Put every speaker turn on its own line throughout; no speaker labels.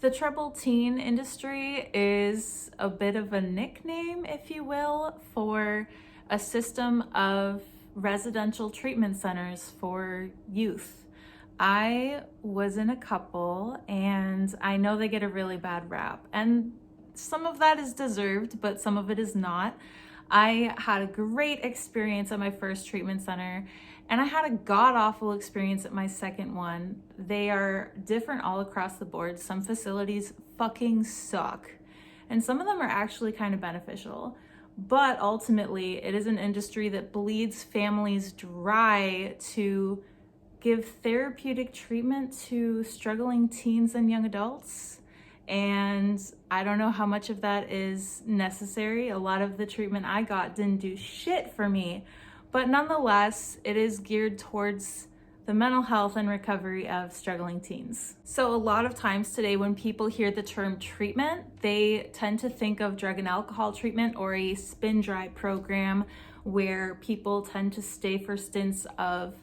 The troubled teen industry is a bit of a nickname, if you will, for a system of residential treatment centers for youth. I was in a couple and I know they get a really bad rap, and some of that is deserved, but some of it is not. I had a great experience at my first treatment center, and I had a god awful experience at my second one. They are different all across the board. Some facilities fucking suck, and some of them are actually kind of beneficial. But ultimately, it is an industry that bleeds families dry to give therapeutic treatment to struggling teens and young adults. And I don't know how much of that is necessary. A lot of the treatment I got didn't do shit for me. But nonetheless, it is geared towards the mental health and recovery of struggling teens. So a lot of times today when people hear the term treatment, they tend to think of drug and alcohol treatment or a spin dry program where people tend to stay for stints of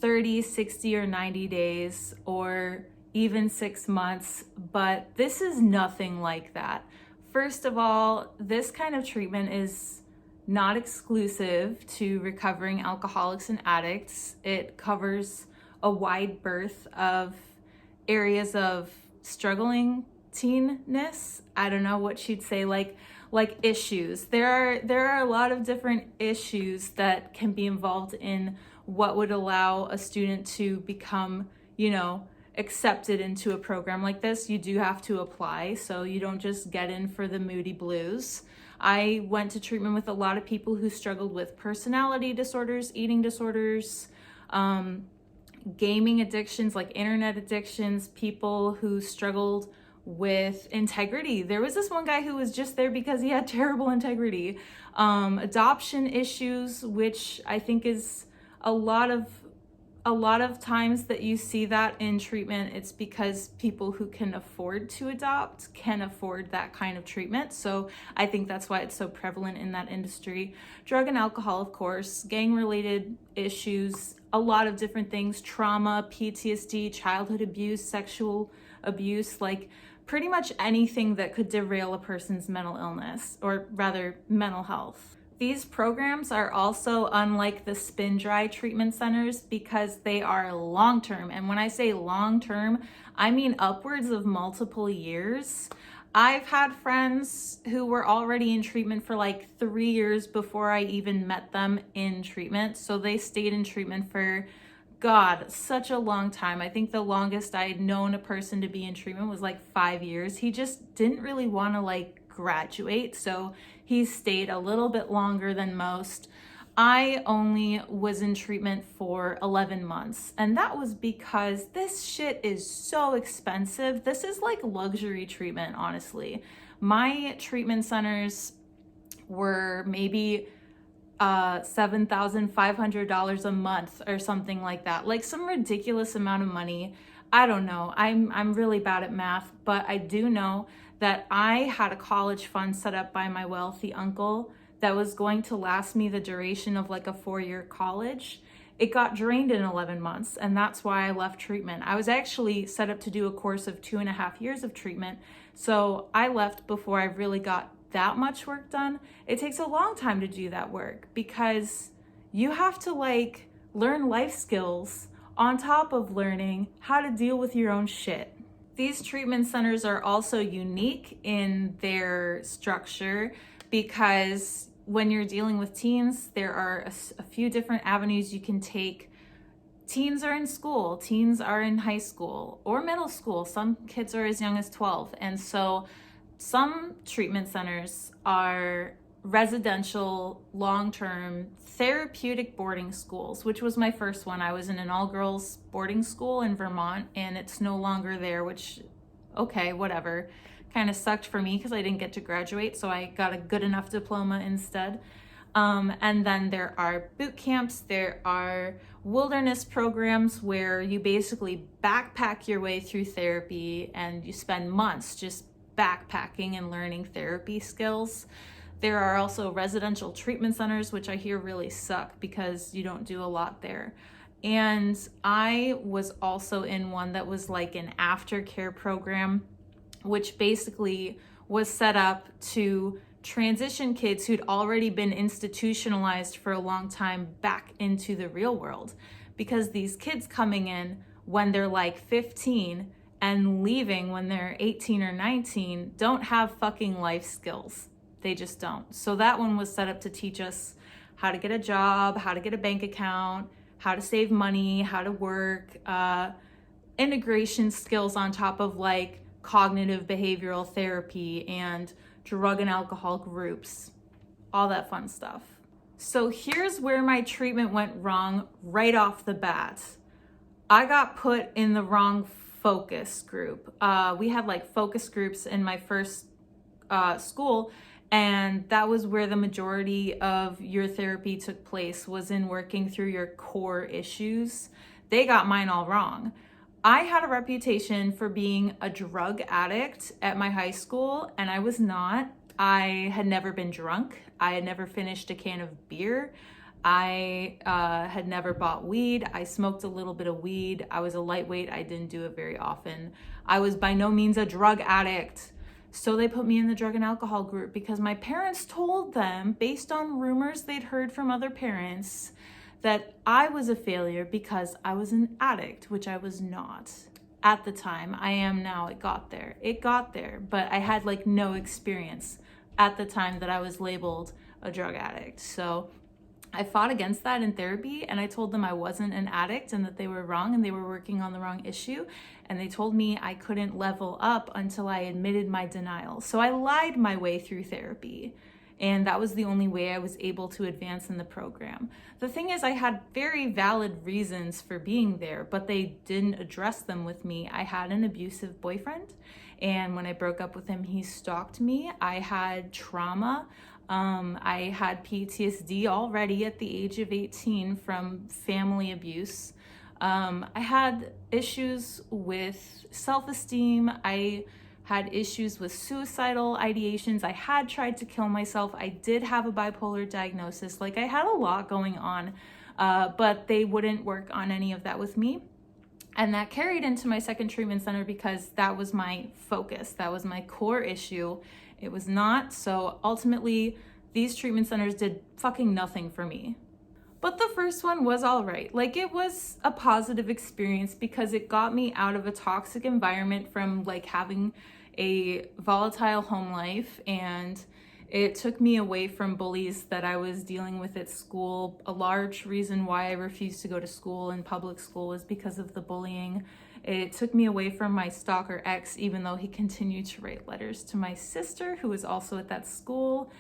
30, 60, or 90 days, or even 6 months, but this is nothing like that. First of all, this kind of treatment is not exclusive to recovering alcoholics and addicts. It covers a wide berth of areas of struggling teenness. I don't know what she'd say, like issues. There are a lot of different issues that can be involved in what would allow a student to become, accepted into a program like this. You do have to apply, so you don't just get in for the moody blues. I went to treatment with a lot of people who struggled with personality disorders, eating disorders, gaming addictions like internet addictions, people who struggled with integrity. There was this one guy who was just there because he had terrible integrity. Adoption issues, which I think is a lot of times that you see that in treatment, it's because people who can afford to adopt can afford that kind of treatment. So I think that's why it's so prevalent in that industry. Drug and alcohol, of course, gang-related issues, a lot of different things, trauma, PTSD, childhood abuse, sexual abuse, like pretty much anything that could derail a person's mental illness, or rather mental health. These programs are also unlike the spin dry treatment centers because they are long-term. And when I say long-term, I mean upwards of multiple years. I've had friends who were already in treatment for like 3 years before I even met them in treatment. So they stayed in treatment for, God, such a long time. I think the longest I'd known a person to be in treatment was like 5 years. He just didn't really want to graduate, so he stayed a little bit longer than most. I only was in treatment for 11 months, and that was because this shit is so expensive. This is like luxury treatment, honestly. My treatment centers were maybe $7,500 a month or something like that, like some ridiculous amount of money. I don't know. I'm really bad at math, but I do know that I had a college fund set up by my wealthy uncle that was going to last me the duration of like a 4-year college. It got drained in 11 months, and that's why I left treatment. I was actually set up to do a course of 2.5 years of treatment, so I left before I really got that much work done. It takes a long time to do that work because you have to learn life skills on top of learning how to deal with your own shit. These treatment centers are also unique in their structure because when you're dealing with teens, there are a few different avenues you can take. Teens are in school, teens are in high school or middle school. Some kids are as young as 12. And so some treatment centers are residential, long-term, therapeutic boarding schools, which was my first one. I was in an all-girls boarding school in Vermont, and it's no longer there, which, okay, whatever. Kind of sucked for me because I didn't get to graduate, so I got a good enough diploma instead. And then there are boot camps, there are wilderness programs where you basically backpack your way through therapy and you spend months just backpacking and learning therapy skills. There are also residential treatment centers, which I hear really suck because you don't do a lot there. And I was also in one that was like an aftercare program which basically was set up to transition kids who'd already been institutionalized for a long time back into the real world. Because these kids coming in when they're like 15 and leaving when they're 18 or 19 don't have fucking life skills. They just don't. So that one was set up to teach us how to get a job, how to get a bank account, how to save money, how to work, integration skills on top of like cognitive behavioral therapy and drug and alcohol groups, all that fun stuff. So here's where my treatment went wrong right off the bat. I got put in the wrong focus group. We had like focus groups in my first school, and that was where the majority of your therapy took place, was in working through your core issues. They got mine all wrong. I had a reputation for being a drug addict at my high school, and I was not. I had never been drunk. I had never finished a can of beer. I had never bought weed. I smoked a little bit of weed. I was a lightweight. I didn't do it very often. I was by no means a drug addict. So they put me in the drug and alcohol group because my parents told them, based on rumors they'd heard from other parents, that I was a failure because I was an addict, which I was not at the time. I am now. It got there, but I had like no experience at the time that I was labeled a drug addict. So I fought against that in therapy, and I told them I wasn't an addict and that they were wrong and they were working on the wrong issue. And they told me I couldn't level up until I admitted my denial. So I lied my way through therapy. And that was the only way I was able to advance in the program. The thing is, I had very valid reasons for being there, but they didn't address them with me. I had an abusive boyfriend, and when I broke up with him, he stalked me. I had trauma. I had PTSD already at the age of 18 from family abuse. I had issues with self-esteem. I had issues with suicidal ideations. I had tried to kill myself. I did have a bipolar diagnosis. Like, I had a lot going on, but they wouldn't work on any of that with me. And that carried into my second treatment center because that was my focus. That was my core issue. It was not. So ultimately, these treatment centers did fucking nothing for me. But the first one was all right. Like, it was a positive experience because it got me out of a toxic environment from like having a volatile home life, and it took me away from bullies that I was dealing with at school. A large reason why I refused to go to school in public school was because of the bullying. It took me away from my stalker ex, even though he continued to write letters to my sister, who was also at that school.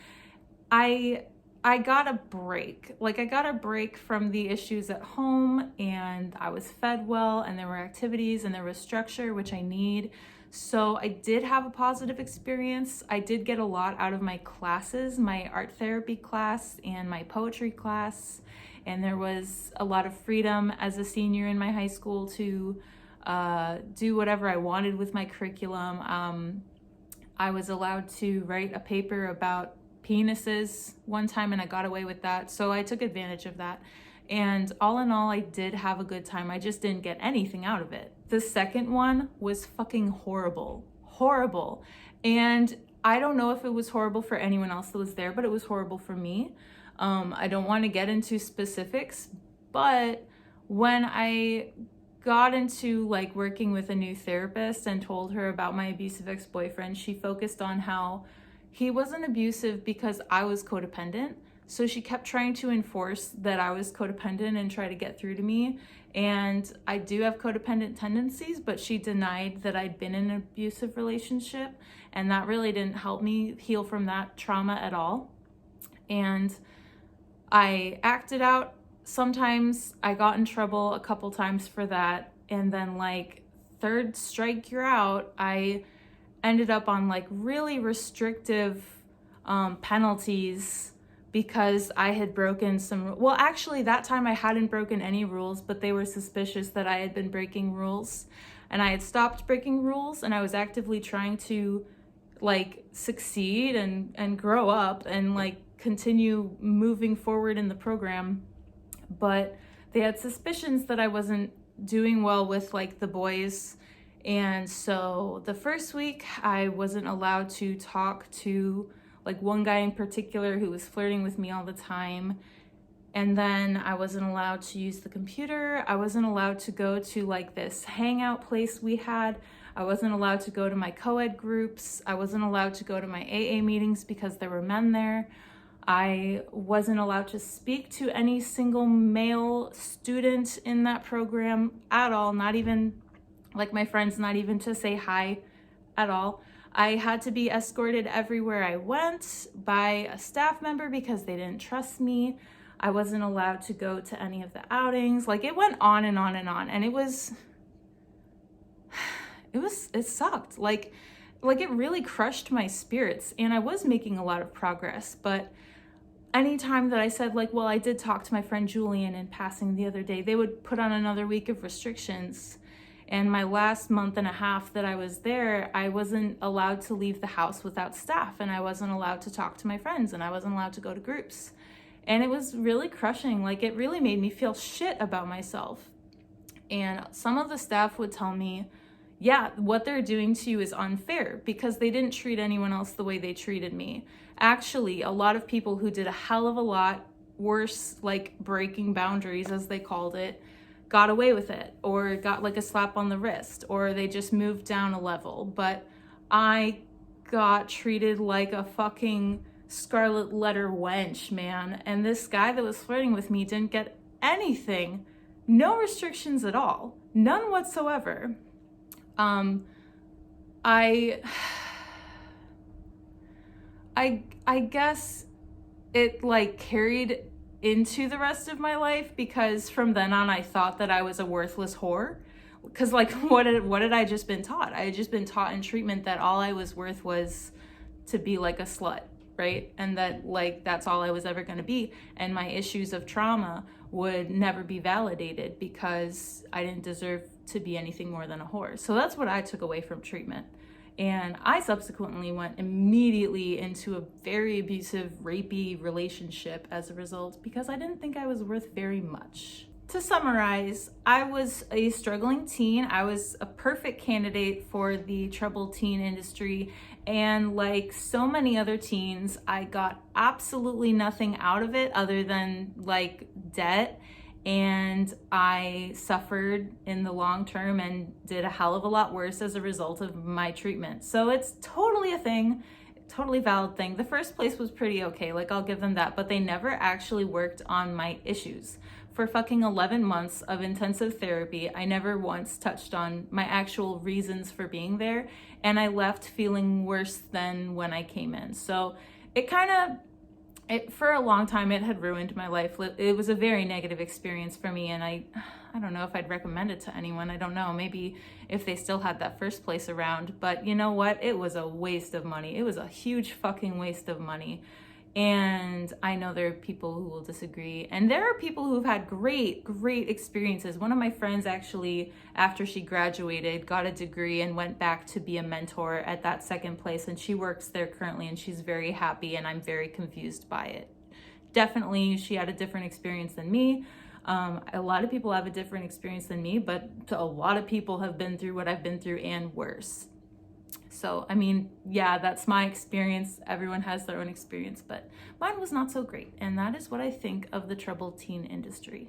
I got a break. Like, I got a break from the issues at home, and I was fed well, and there were activities and there was structure, which I need. So I did have a positive experience. I did get a lot out of my classes, my art therapy class and my poetry class. And there was a lot of freedom as a senior in my high school to do whatever I wanted with my curriculum. I was allowed to write a paper about penises one time, and I got away with that. So I took advantage of that. And all in all, I did have a good time. I just didn't get anything out of it. The second one was fucking horrible. And I don't know if it was horrible for anyone else that was there, but it was horrible for me. I don't want to get into specifics, but when I got into like working with a new therapist and told her about my abusive ex-boyfriend, she focused on how he wasn't abusive because I was codependent. So she kept trying to enforce that I was codependent and try to get through to me. And I do have codependent tendencies, but she denied that I'd been in an abusive relationship. And that really didn't help me heal from that trauma at all. And I acted out. Sometimes I got in trouble a couple times for that. And then like third strike, you're out. I ended up on like really restrictive penalties because I had broken some, well, actually that time I hadn't broken any rules, but they were suspicious that I had been breaking rules, and I had stopped breaking rules, and I was actively trying to like succeed and grow up and like continue moving forward in the program. But they had suspicions that I wasn't doing well with like the boys And so the first week I wasn't allowed to talk to like one guy in particular who was flirting with me all the time. And then I wasn't allowed to use the computer. I wasn't allowed to go to like this hangout place we had. I wasn't allowed to go to my co-ed groups. I wasn't allowed to go to my AA meetings because there were men there. I wasn't allowed to speak to any single male student in that program at all, not even like my friends, not even to say hi at all. I had to be escorted everywhere I went by a staff member because they didn't trust me. I wasn't allowed to go to any of the outings. Like it went on and on and on. And it sucked. Like it really crushed my spirits. And I was making a lot of progress, but anytime that I said like, well, I did talk to my friend Julian in passing the other day, they would put on another week of restrictions. And my last month and a half that I was there, I wasn't allowed to leave the house without staff, and I wasn't allowed to talk to my friends, and I wasn't allowed to go to groups. And it was really crushing. Like it really made me feel shit about myself. And some of the staff would tell me, yeah, what they're doing to you is unfair because they didn't treat anyone else the way they treated me. Actually, a lot of people who did a hell of a lot worse, like breaking boundaries, as they called it, got away with it or got like a slap on the wrist or they just moved down a level. But I got treated like a fucking scarlet letter wench, man. And this guy that was flirting with me didn't get anything, no restrictions at all, none whatsoever. I guess it like carried into the rest of my life because from then on I thought that I was a worthless whore. Because like what had I just been taught? I had just been taught in treatment that all I was worth was to be like a slut, right? And that like that's all I was ever going to be, and my issues of trauma would never be validated because I didn't deserve to be anything more than a whore. So that's what I took away from treatment. And I subsequently went immediately into a very abusive, rapey relationship as a result because I didn't think I was worth very much. To summarize, I was a struggling teen. I was a perfect candidate for the troubled teen industry. And like so many other teens, I got absolutely nothing out of it other than like debt. And I suffered in the long term and did a hell of a lot worse as a result of my treatment. So it's totally a thing, totally valid thing. The first place was pretty okay, like I'll give them that, but they never actually worked on my issues. For fucking 11 months of intensive therapy, I never once touched on my actual reasons for being there, and I left feeling worse than when I came in. So for a long time, it had ruined my life. It was a very negative experience for me, and I don't know if I'd recommend it to anyone. I don't know, maybe if they still had that first place around, but you know what? It was a waste of money. It was a huge fucking waste of money. And I know there are people who will disagree. And there are people who've had great experiences. One of my friends actually, after she graduated, got a degree and went back to be a mentor at that second place. And she works there currently and she's very happy, and I'm very confused by it. Definitely, she had a different experience than me. A lot of people have a different experience than me, but a lot of people have been through what I've been through and worse. So, I mean, yeah, that's my experience. Everyone has their own experience, but mine was not so great. And that is what I think of the troubled teen industry.